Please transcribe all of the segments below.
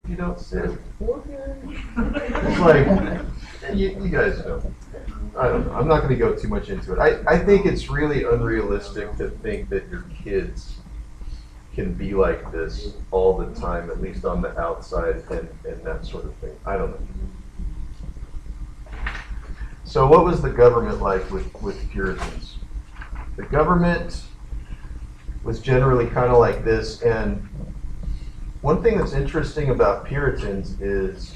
You don't sit. It's like, you guys know. I don't know. I'm not going to go too much into it. I think it's really unrealistic to think that your kids can be like this all the time, at least on the outside and that sort of thing. I don't know. So what was the government like with Puritans? The government was generally kind of like this, and one thing that's interesting about Puritans is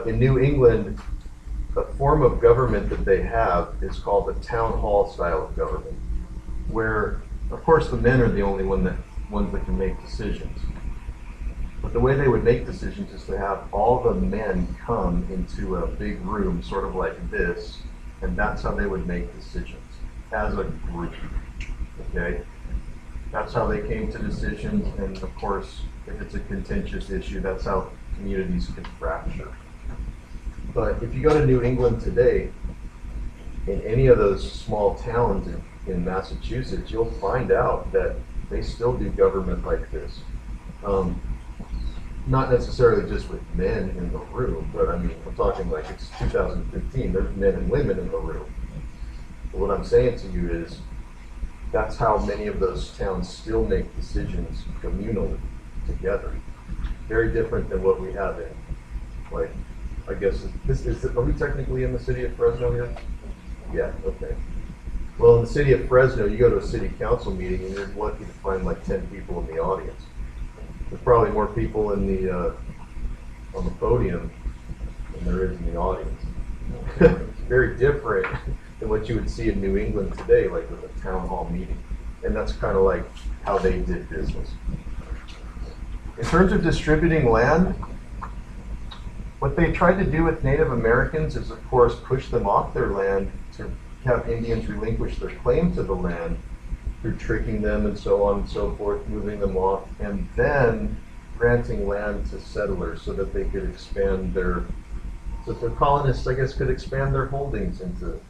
in New England, a form of government that they have is called the town hall style of government, where, of course, the men are the only ones that can make decisions. But the way they would make decisions is to have all the men come into a big room, sort of like this, and that's how they would make decisions as a group. Okay? That's how they came to decisions, and of course, if it's a contentious issue, that's how communities can fracture. But if you go to New England today, in any of those small towns in Massachusetts, you'll find out that they still do government like this. Not necessarily just with men in the room, but I mean, I'm talking like it's 2015, there's men and women in the room. But what I'm saying to you is, that's how many of those towns still make decisions communally, together. Very different than what we have in, like, I guess, are we technically in the city of Fresno here? Yeah, okay. Well, in the city of Fresno, you go to a city council meeting and you're lucky to find like 10 people in the audience. There's probably more people in the on the podium than there is in the audience. It's very different than what you would see in New England today, like with a town hall meeting. And that's kind of like how they did business. In terms of distributing land, what they tried to do with Native Americans is, of course, push them off their land to have Indians relinquish their claim to the land through tricking them and so on and so forth, moving them off, and then granting land to settlers so that they could expand so the colonists, I guess, could expand their holdings into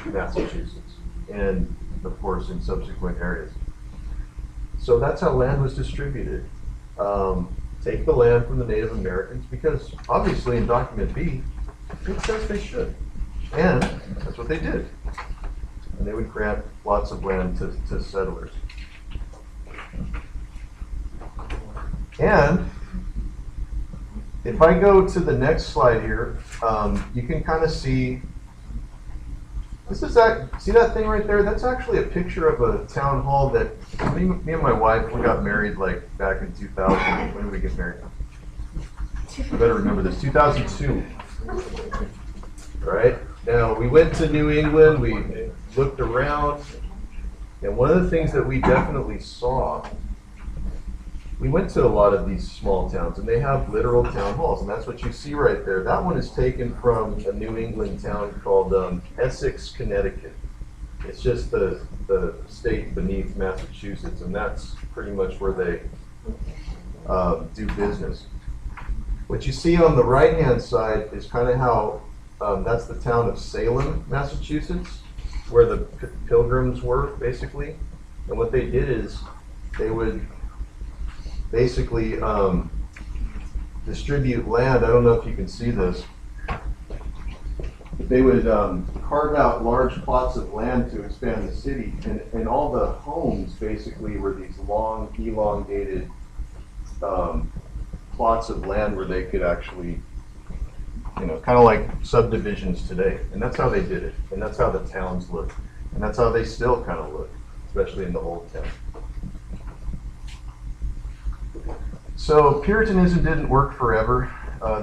Massachusetts and, of course, in subsequent areas. So that's how land was distributed. Take the land from the Native Americans, because obviously in document B, it says they should. And that's what they did. And they would grant lots of land to settlers. And if I go to the next slide here, you can kind of see, see that thing right there? That's actually a picture of a town hall that me and my wife, we got married like back in 2000. When did we get married? I better remember this, 2002. Right? Now, we went to New England, we looked around, and one of the things that we definitely saw, we went to a lot of these small towns, and they have literal town halls, and that's what you see right there. That one is taken from a New England town called Essex, Connecticut. It's just the state beneath Massachusetts, and that's pretty much where they do business. What you see on the right-hand side is kind of how that's the town of Salem, Massachusetts, where the Pilgrims were, basically. And what they did is they would basically distribute land. I don't know if you can see this. They would carve out large plots of land to expand the city, and all the homes basically were these long, elongated plots of land where they could actually, kind of like subdivisions today. And that's how they did it. And that's how the towns look. And that's how they still kind of look, especially in the old town. So Puritanism didn't work forever.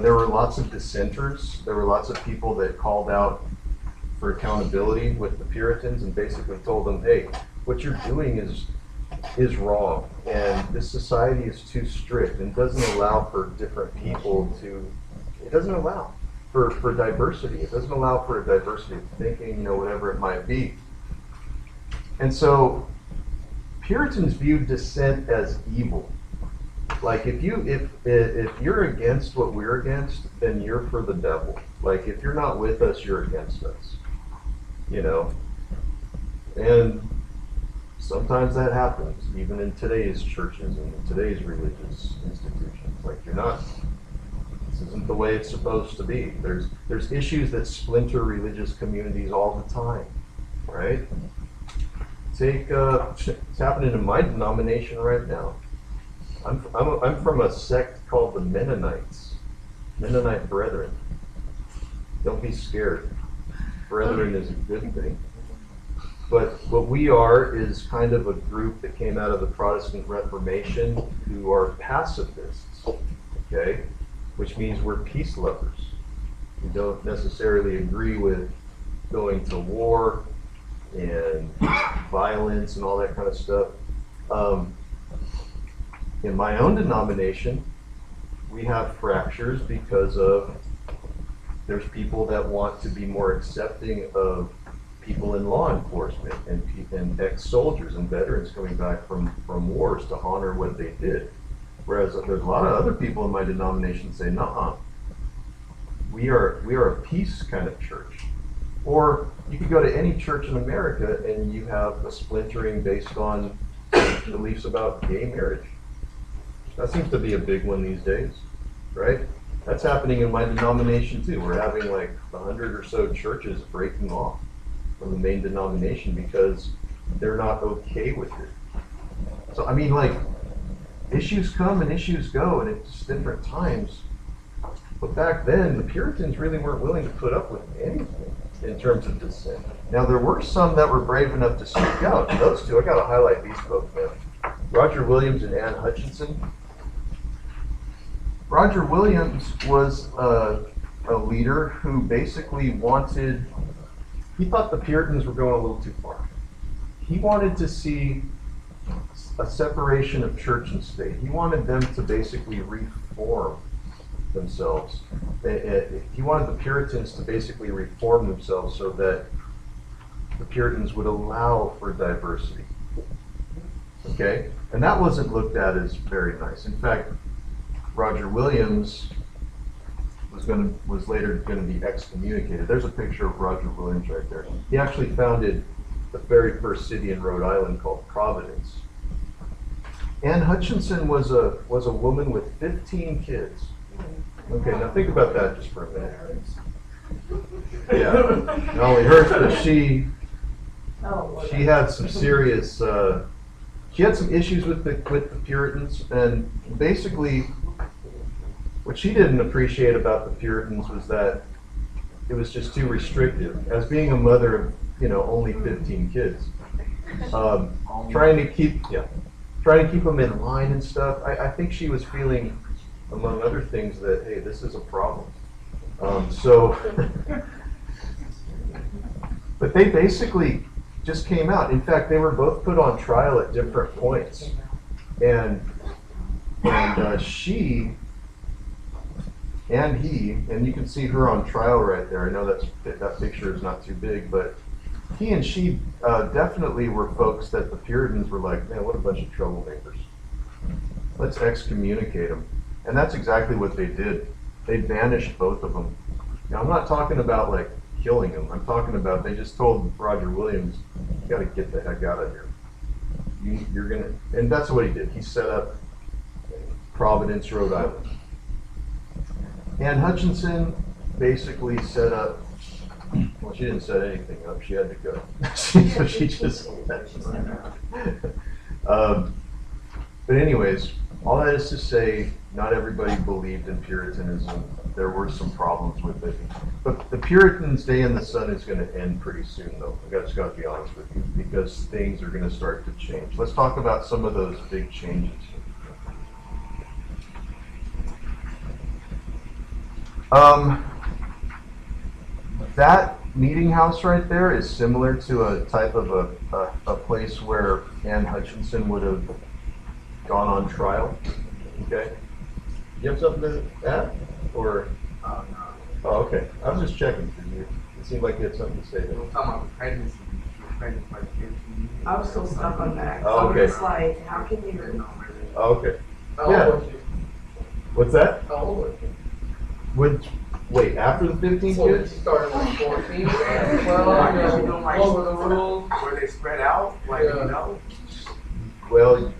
There were lots of dissenters. There were lots of people that called out for accountability with the Puritans and basically told them, hey, what you're doing is wrong. And this society is too strict and doesn't allow for different people it doesn't allow for diversity. It doesn't allow for a diversity of thinking, whatever it might be. And so Puritans viewed dissent as evil. Like if you're against what we're against, then you're for the devil. Like if you're not with us, you're against us. And sometimes that happens, even in today's churches and in today's religious institutions. Like not. This isn't the way it's supposed to be. There's issues that splinter religious communities all the time, right? Take it's happening in my denomination right now. I'm from a sect called the Mennonites, Mennonite Brethren. Don't be scared. Brethren is a good thing. But what we are is kind of a group that came out of the Protestant Reformation who are pacifists, okay? Which means we're peace lovers. We don't necessarily agree with going to war and violence and all that kind of stuff. In my own denomination, we have fractures because of there's people that want to be more accepting of people in law enforcement and ex-soldiers and veterans coming back from wars to honor what they did. Whereas there's a lot of other people in my denomination say, "Nuh-uh, we are a peace kind of church." Or you could go to any church in America and you have a splintering based on beliefs about gay marriage. That seems to be a big one these days, right? That's happening in my denomination too. We're having like 100 or so churches breaking off from the main denomination because they're not okay with it. So I mean, like, issues come and issues go, and it's different times. But back then, the Puritans really weren't willing to put up with anything in terms of dissent. Now, there were some that were brave enough to speak out. Those two, I got to highlight these folks, man. Roger Williams and Ann Hutchinson. Roger Williams was a leader who basically he thought the Puritans were going a little too far. He wanted to see a separation of church and state. He wanted them to basically reform themselves. He wanted the Puritans to basically reform themselves so that the Puritans would allow for diversity. Okay? And that wasn't looked at as very nice. In fact, Roger Williams was later going to be excommunicated. There's a picture of Roger Williams right there. He actually founded the very first city in Rhode Island called Providence. Ann Hutchinson was a woman with 15 kids. Okay, now think about that just for a minute. Yeah, not only hers, but she had some serious. She had some issues with the Puritans, and basically, what she didn't appreciate about the Puritans was that it was just too restrictive. As being a mother of, only 15 kids, trying to keep them in line and stuff. I think she was feeling, among other things, that hey, this is a problem. But they basically just came out. In fact, they were both put on trial at different points, and she and he, and you can see her on trial right there. I know that picture is not too big, but he and she definitely were folks that the Puritans were like, man, what a bunch of troublemakers. Let's excommunicate them. And that's exactly what they did. They banished both of them. Now, I'm not talking about like killing them. I'm talking about they just told Roger Williams, you got to get the heck out of here. You're gonna, and that's what he did. He set up Providence, Rhode Island. Ann Hutchinson basically set up, well, she didn't set anything up. She had to go. So she just left. But anyways, all that is to say, not everybody believed in Puritanism. There were some problems with it. But the Puritans' day in the sun is going to end pretty soon, though. I just got to be honest with you, because things are going to start to change. Let's talk about some of those big changes. That meeting house right there is similar to a type of a place where Ann Hutchinson would have gone on trial. Okay. You have something to add? Or? No. Oh, okay. I was just checking for you. It seemed like you had something to say there. We're talking about the pregnancy. She was pregnant by 15. I was still stuck on that. Oh, okay. It's like, how can you? Oh, okay. How Yeah. old was she? What's that? How old was she? Wait, after the 15 So kids? she started like 14 and 12, what were the rules? Were they spread out? Like, Well,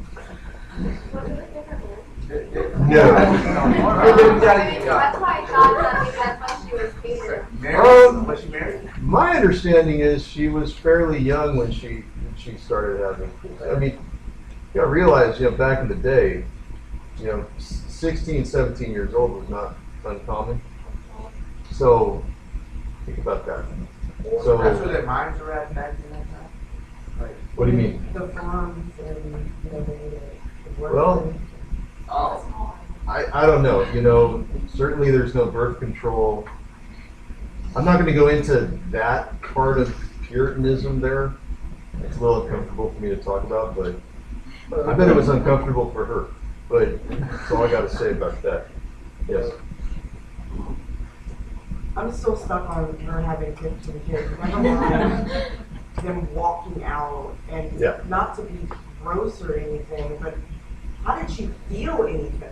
Your baby daddy got. That's why I thought that maybe that's why she was Peter. Married? Was she married? My understanding is she was fairly young when she started having kids. I mean, you gotta realize, back in the day, 16, 17 years old was not uncommon. So, think about that. So, That's where their minds are at back in that time? Like, what do you mean? The farms and, the work. Well, oh. I don't know. Certainly there's no birth control. I'm not going to go into that part of Puritanism there. It's a little uncomfortable for me to talk about, but I bet it was uncomfortable for her. But that's all I got to say about that. Yes. I'm still stuck on her having 15 kids. Never mind them walking out and Yeah. not to be gross or anything, but how did she feel anything?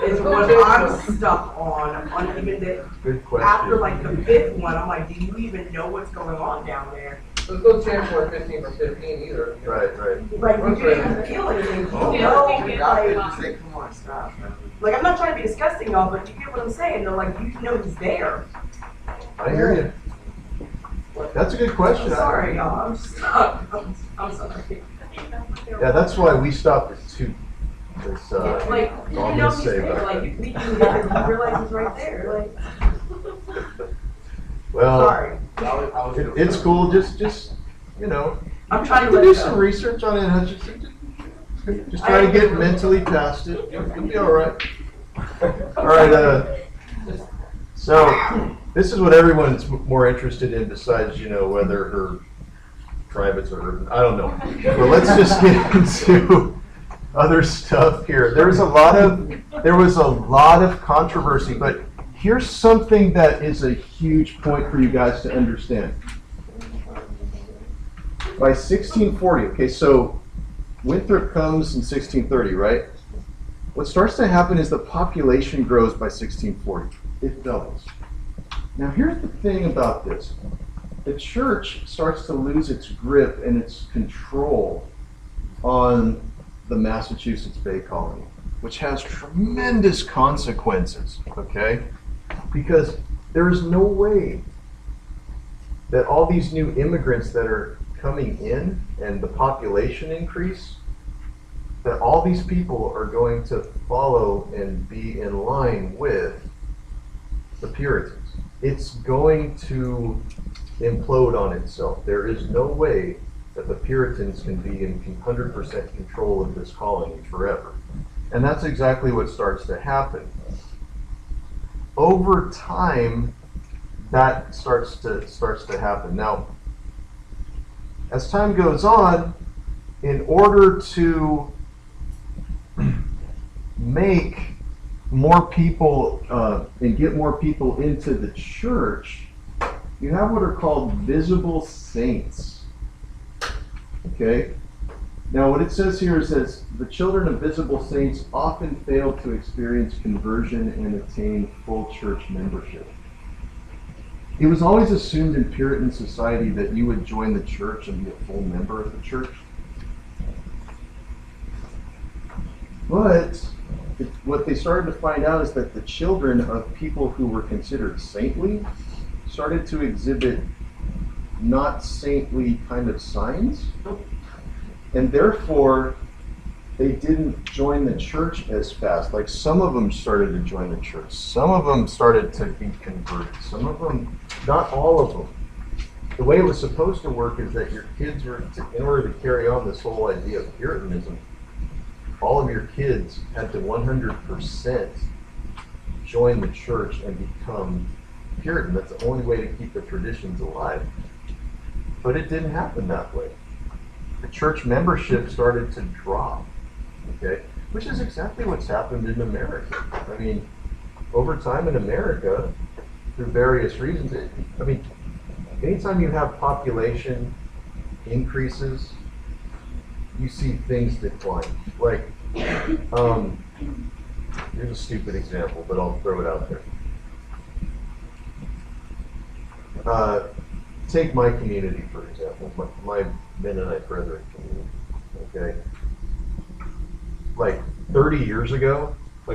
Is what I'm stuck on even the, Good question. after like the 5th one, I'm like, do you even know what's going on down there? There's no chance for 15 or 15 either. Right. Like, you didn't even feel anything. Oh, You yeah. know, You got it. like, You say, come on, stop, man. like, I'm not trying to be disgusting, y'all, but you get what I'm saying. They're like, you know he's there. I hear you. That's a good question. I'm sorry, y'all. I'm stuck. I'm sorry. Yeah, that's why we stopped at 2. This, Like, you all I'm know gonna he's say there. about Like, that. you meet him there, you realize he's right there. Like, Well, sorry. it's cool. Just I'm trying to do let it some go. research on it, Hutchinson. Just try to get mentally past it. You'll be all right. All right. So this is what everyone's more interested in, besides whether her privates are. I don't know. But let's just get into other stuff here. There was a lot of controversy, but here's something that is a huge point for you guys to understand. By 1640, okay, so Winthrop comes in 1630, right? What starts to happen is the population grows by 1640. It doubles. Now here's the thing about this. The church starts to lose its grip and its control on the Massachusetts Bay Colony, which has tremendous consequences, okay? Because there is no way that all these new immigrants that are coming in and the population increase, that all these people are going to follow and be in line with the Puritans. It's going to implode on itself. There is no way that the Puritans can be in 100% control of this colony forever. And that's exactly what starts to happen. Over time, that starts to happen. Now, as time goes on, in order to make more people and get more people into the church, you have what are called visible saints. Okay? Now, what it says here is that the children of visible saints often fail to experience conversion and attain full church membership. It was always assumed in Puritan society that you would join the church and be a full member of the church. But what they started to find out is that the children of people who were considered saintly started to exhibit not saintly kind of signs. And therefore, they didn't join the church as fast. Like, some of them started to join the church. Some of them started to be converted. Some of them, not all of them. The way it was supposed to work is that your kids were, in order to carry on this whole idea of Puritanism, all of your kids had to 100% join the church and become Puritan. That's the only way to keep the traditions alive. But it didn't happen that way. The church membership started to drop, okay? Which is exactly what's happened in America. I mean, over time in America, through various reasons, anytime you have population increases, you see things decline. Like, here's a stupid example, but I'll throw it out there. Take my community, for example, my Mennonite Brethren community, okay? Like 30 years ago,